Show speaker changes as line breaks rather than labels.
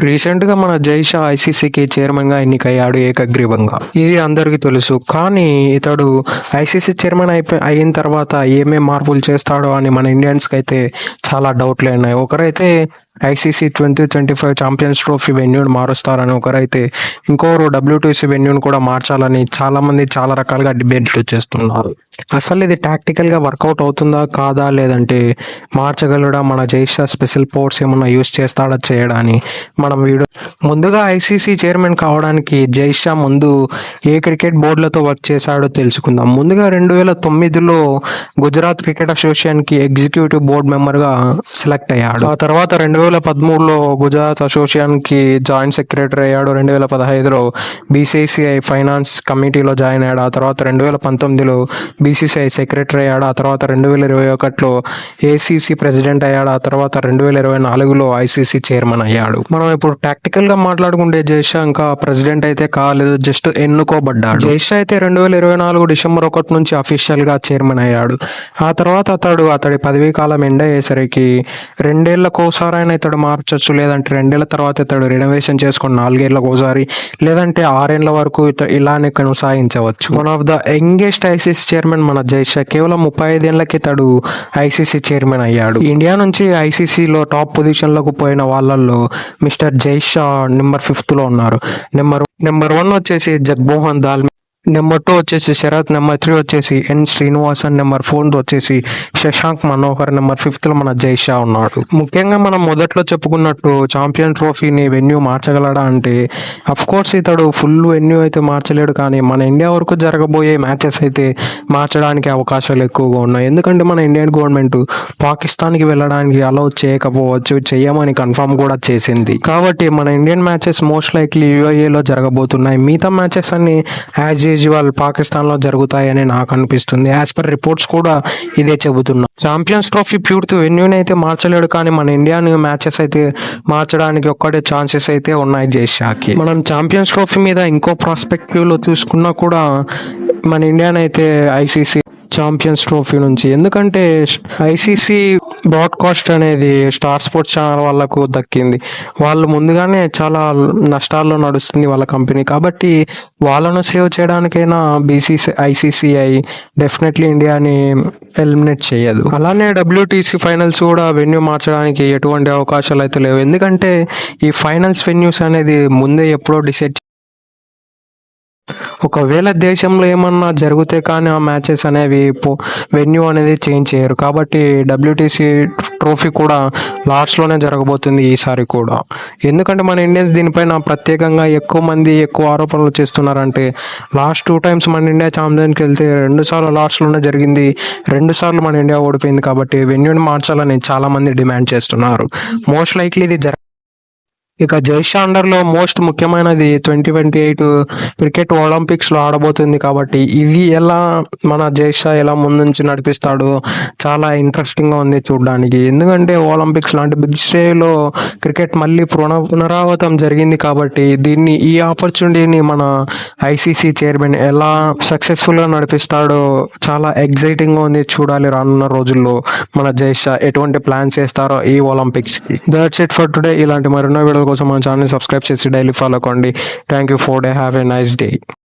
రీసెంట్గా మన జైషా ఐసీసీకి చైర్మన్గా ఎన్నికయ్యాడు ఏకగ్రీవంగా. ఇది అందరికీ తెలుసు. కానీ ఇతడు ఐసీసీ చైర్మన్ అయిన తర్వాత ఏమేం మార్పులు చేస్తాడో అని మన ఇండియన్స్కి అయితే చాలా డౌట్లు ఉన్నాయి. ఒకరైతే ఐసీసీ 2025 ఛాంపియన్స్ ట్రోఫీ వెన్యూని మారుస్తారని, ఒకరైతే ఇంకోరు WTC వెన్యూని కూడా మార్చాలని చాలామంది చాలా రకాలుగా డిబేట్లు చేస్తున్నారు. అసలు ఇది టాక్టికల్గా వర్కౌట్ అవుతుందా కాదా, లేదంటే మార్చగలడా, మన జైషా స్పెషల్ పవర్స్ ఏమన్నా యూస్ చేస్తాడా చేయడాని మనం ముందుగా ఐసీసీ చైర్మన్ కావడానికి జైషా ముందు ఏ క్రికెట్ బోర్డులతో వర్క్ చేశాడో తెలుసుకుందాం. ముందుగా 2009లో గుజరాత్ క్రికెట్ అసోసియేషన్కి ఎగ్జిక్యూటివ్ బోర్డు మెంబర్గా సెలెక్ట్ అయ్యాడు. ఆ తర్వాత 2013లో గుజరాత్ అసోసియేషన్కి జాయింట్ సెక్రటరీ అయ్యాడు. 2015లో బీసీసీఐ ఫైనాన్స్ కమిటీలో జాయిన్ అయ్యాడు. ఆ తర్వాత 2019లో బీసీసీఐ సెక్రటరీ అయ్యాడు. ఆ తర్వాత 2021లో ఏసీసీ ప్రెసిడెంట్ అయ్యాడు. ఆ తర్వాత 2024లో ఐసీసీ చైర్మన్ అయ్యాడు. మనం ఇప్పుడు టాక్టికల్గా మాట్లాడుకుంటే జైషా ఇంకా ప్రెసిడెంట్ అయితే కాలేదు, జస్ట్ ఎన్నుకోబడ్డాడు. జైషా అయితే 2024 డిసెంబర్ 1 నుంచి అఫీషియల్గా చైర్మన్ అయ్యాడు. ఆ తర్వాత అతడి పదవీ కాలం ఎండ్ అయ్యేసరికి 2 ఏళ్లకోసారైనా ఇతడు మార్చొచ్చు, లేదంటే 2 ఏళ్ల తర్వాత ఇతడు రినోవేషన్ చేసుకొని 4 ఏళ్లకోసారి, లేదంటే 6 ఏళ్ల వరకు ఇలానే కొనసాగించవచ్చు. One of the youngest ICC chairman మన జైషా. కేవలం 35 ఏళ్లకి ఇతడు ఐసీసీ చైర్మన్ అయ్యాడు. ఇండియా నుంచి ఐసీసీలో టాప్ పొజిషన్లకు పోయిన వాళ్ళల్లో మిస్టర్ జైషా నెంబర్ 5లో ఉన్నారు. నెంబర్ 1 వచ్చేసి జగ్మోహన్ దాల్, నెంబర్ 2 వచ్చేసి శరత్, నెంబర్ 3 వచ్చేసి ఎన్ శ్రీనివాసన్, నెంబర్ 4 వచ్చేసి శశాంక్ మనోహర్, నెంబర్ 5లో మన జైషా ఉన్నాడు. ముఖ్యంగా మనం మొదట్లో చెప్పుకున్నట్టు ఛాంపియన్ ట్రోఫీని వెన్యూ మార్చగలడా అంటే, అఫ్ కోర్స్ ఇతడు ఫుల్ వెన్యూ అయితే మార్చలేడు, కానీ మన ఇండియా వరకు జరగబోయే మ్యాచెస్ అయితే మార్చడానికి అవకాశాలు ఎక్కువగా ఉన్నాయి. ఎందుకంటే మన ఇండియన్ గవర్నమెంట్ పాకిస్తాన్కి వెళ్ళడానికి అలౌ చేయకపోవచ్చు, చెయ్యమని కన్ఫర్మ్ కూడా చేసింది. కాబట్టి మన ఇండియన్ మ్యాచెస్ మోస్ట్ లైక్లీ యూఏఈలో జరగబోతున్నాయి. మిగతా మ్యాచెస్ అన్ని యాజ్ యూజువల్ పాకిస్తాన్లో జరుగుతాయని నాకు అనిపిస్తుంది. యాజ్ పర్ రిపోర్ట్స్ కూడా ఇదే చెబుతున్నా. ఛాంపియన్స్ ట్రోఫీ ప్యూర్తి వెన్యూని అయితే మార్చలేడు, కానీ మన ఇండియన్ మ్యాచెస్ అయితే మార్చడానికి ఒక్కటే ఛాన్సెస్ అయితే ఉన్నాయి జైషాకి. మనం ఛాంపియన్స్ ట్రోఫీ మీద ఇంకో ప్రాస్పెక్టివ్లో చూసుకున్నా కూడా మన ఇండియన్ అయితే ఐసీసీ ఛాంపియన్స్ ట్రోఫీ నుంచి, ఎందుకంటే ఐసీసీ బ్రాడ్కాస్ట్ అనేది స్టార్ స్పోర్ట్స్ ఛానల్ వాళ్ళకు దక్కింది. వాళ్ళు ముందుగానే చాలా నష్టాల్లో నడుస్తుంది వాళ్ళ కంపెనీ, కాబట్టి వాళ్ళను సేవ్ చేయడానికైనా ఐసీసీఐ డెఫినెట్లీ ఇండియాని ఎలిమినేట్ చేయదు. అలానే WTC ఫైనల్స్ కూడా వెన్యూ మార్చడానికి ఎటువంటి అవకాశాలు అయితే లేవు, ఎందుకంటే ఈ ఫైనల్స్ వెన్యూస్ అనేది ముందే ఎప్పుడో డిసైడ్. ఒకవేళ దేశంలో ఏమన్నా జరిగితే కానీ ఆ మ్యాచెస్ అనేవి వెన్యూ అనేది చేంజ్ చేయరు. కాబట్టి WTC ట్రోఫీ కూడా లాస్ట్లోనే జరగబోతుంది ఈసారి కూడా. ఎందుకంటే మన ఇండియన్స్ దీనిపైన ప్రత్యేకంగా ఎక్కువ ఆరోపణలు చేస్తున్నారంటే, లాస్ట్ 2 times మన ఇండియా ఛాంపియన్కి వెళ్తే 2 సార్లు లాస్ట్లోనే జరిగింది, 2 సార్లు మన ఇండియా ఓడిపోయింది. కాబట్టి వెన్యూని మార్చాలని చాలామంది డిమాండ్ చేస్తున్నారు. మోస్ట్ లైక్లీ ఇది ఇక జైషా అండర్లో మోస్ట్ ముఖ్యమైనది 2028 క్రికెట్ ఒలింపిక్స్లో ఆడబోతుంది. కాబట్టి ఇవి మన జైషా ఎలా ముందుంచి నడిపిస్తాడో చాలా ఇంట్రెస్టింగ్గా ఉంది చూడడానికి. ఎందుకంటే ఒలింపిక్స్ లాంటి బిగ్ స్టేజ్లో క్రికెట్ మళ్ళీ పునరావృతం జరిగింది. కాబట్టి ఈ ఆపర్చునిటీని మన ఐసీసీ చైర్మన్ ఎలా సక్సెస్ఫుల్గా నడిపిస్తాడో చాలా ఎగ్జైటింగ్గా ఉంది చూడాలి. రానున్న రోజుల్లో మన జైషా ఎటువంటి ప్లాన్ చేస్తారో ఈ ఒలింపిక్స్కి. That's it for today. ఇలాంటి మరెన్నో వీడియో కోసం మన ఛానల్ సబ్స్క్రైబ్ చేసి డైలీ ఫాలో కండి. Thank you for day. Have a nice day.